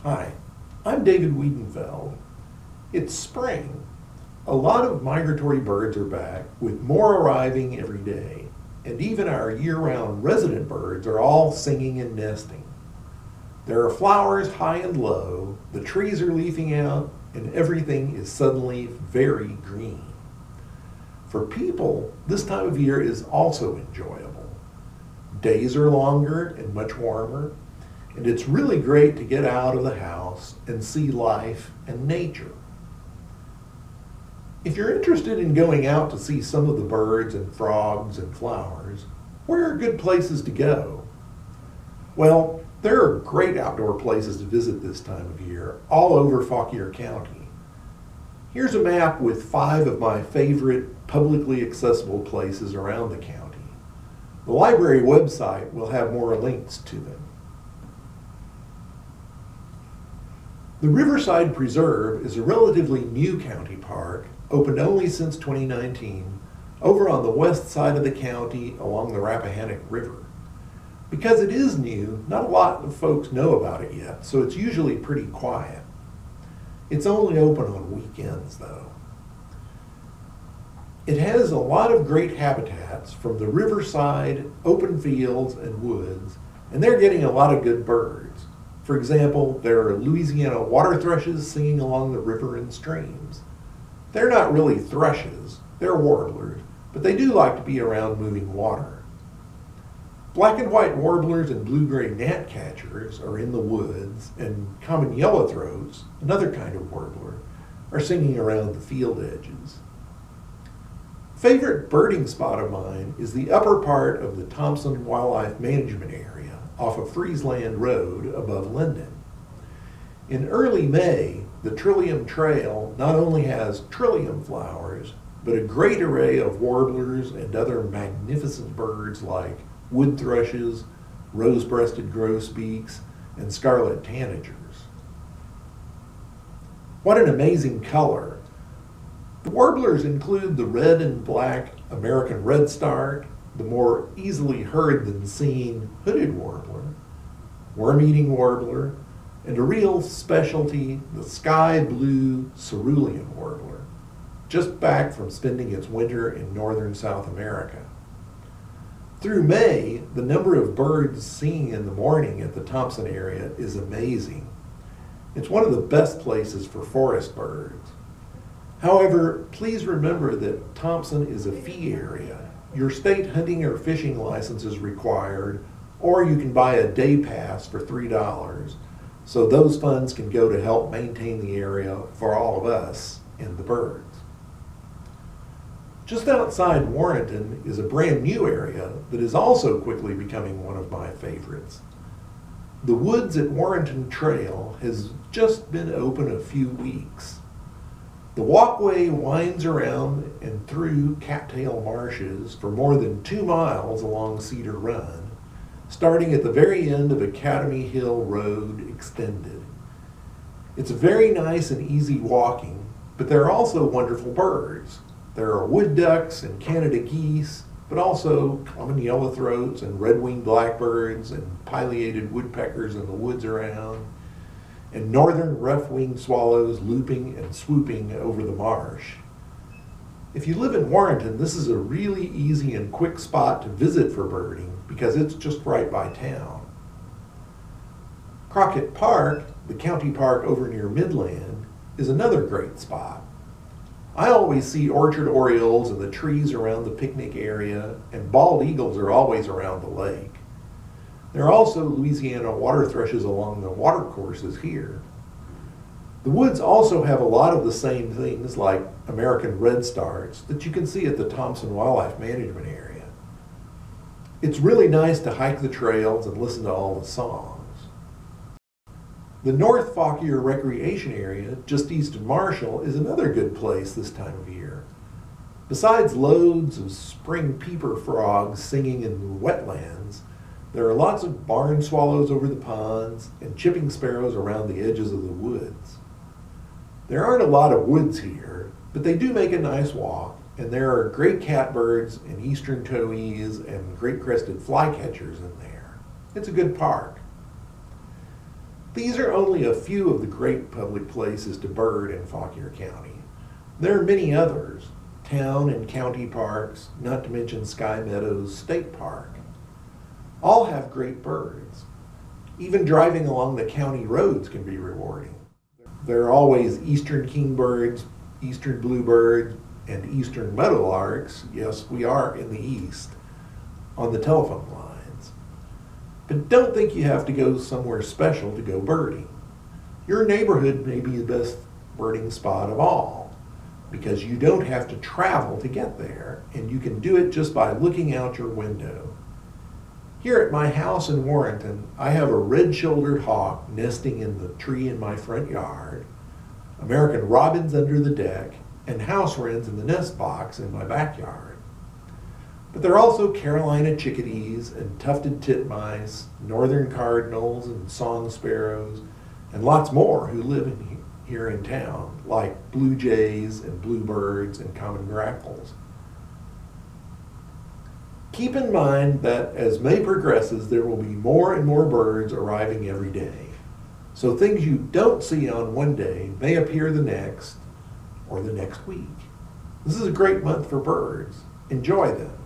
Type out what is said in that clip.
Hi, I'm David Wiedenfeld. It's spring. A lot of migratory birds are back, with more arriving every day, and even our year-round resident birds are all singing and nesting. There are flowers high and low, the trees are leafing out, and everything is suddenly very green. For people, this time of year is also enjoyable. Days are longer and much warmer, and it's really great to get out of the house and see life and nature. If you're interested in going out to see some of the birds and frogs and flowers, where are good places to go? Well, there are great outdoor places to visit this time of year all over Fauquier County. Here's a map with 5 of my favorite publicly accessible places around the county. The library website will have more links to them. The Riverside Preserve is a relatively new county park, opened only since 2019, over on the west side of the county along the Rappahannock River. Because it is new, not a lot of folks know about it yet, so it's usually pretty quiet. It's only open on weekends, though. It has a lot of great habitats from the riverside, open fields, and woods, and they're getting a lot of good birds. For example, there are Louisiana water thrushes singing along the river and streams. They're not really thrushes, they're warblers, but they do like to be around moving water. Black and white warblers and blue-gray gnatcatchers are in the woods, and common yellowthroats, another kind of warbler, are singing around the field edges. Favorite birding spot of mine is the upper part of the Thompson Wildlife Management Area off of Friesland Road above Linden. In early May, the Trillium Trail not only has trillium flowers, but a great array of warblers and other magnificent birds like wood thrushes, rose-breasted grosbeaks, and scarlet tanagers. What an amazing color! The warblers include the red and black American redstart, the more easily heard than seen hooded warbler, worm-eating warbler, and a real specialty, the sky blue cerulean warbler, just back from spending its winter in northern South America. Through May, the number of birds seen in the morning at the Thompson area is amazing. It's one of the best places for forest birds. However, please remember that Thompson is a fee area. Your state hunting or fishing license is required, or you can buy a day pass for $3, so those funds can go to help maintain the area for all of us and the birds. Just outside Warrenton is a brand new area that is also quickly becoming one of my favorites. The woods at Warrenton Trail has just been open a few weeks. The walkway winds around and through cattail marshes for more than 2 miles along Cedar Run, starting at the very end of Academy Hill Road Extended. It's very nice and easy walking, but there are also wonderful birds. There are wood ducks and Canada geese, but also common yellowthroats and red-winged blackbirds and pileated woodpeckers in the woods around, and northern rough-winged swallows looping and swooping over the marsh. If you live in Warrenton, this is a really easy and quick spot to visit for birding because it's just right by town. Crockett Park, the county park over near Midland, is another great spot. I always see orchard orioles in the trees around the picnic area, and bald eagles are always around the lake. There are also Louisiana water thrushes along the watercourses here. The woods also have a lot of the same things like American redstarts that you can see at the Thompson Wildlife Management Area. It's really nice to hike the trails and listen to all the songs. The North Fauquier Recreation Area, just east of Marshall, is another good place this time of year. Besides loads of spring peeper frogs singing in the wetlands, there are lots of barn swallows over the ponds and chipping sparrows around the edges of the woods. There aren't a lot of woods here, but they do make a nice walk, and there are great catbirds and eastern towhees and great crested flycatchers in there. It's a good park. These are only a few of the great public places to bird in Fauquier County. There are many others, town and county parks, not to mention Sky Meadows State Park. All have great birds. Even driving along the county roads can be rewarding. There are always eastern kingbirds, eastern bluebirds, and eastern meadowlarks, yes, we are in the east, on the telephone lines. But don't think you have to go somewhere special to go birding. Your neighborhood may be the best birding spot of all, because you don't have to travel to get there, and you can do it just by looking out your window. Here at my house in Warrenton, I have a red-shouldered hawk nesting in the tree in my front yard, American robins under the deck, and house wrens in the nest box in my backyard. But there are also Carolina chickadees and tufted titmice, northern cardinals and song sparrows, and lots more who live here in town, like blue jays and bluebirds and common grackles. Keep in mind that as May progresses, there will be more and more birds arriving every day. So things you don't see on one day may appear the next or the next week. This is a great month for birds. Enjoy them.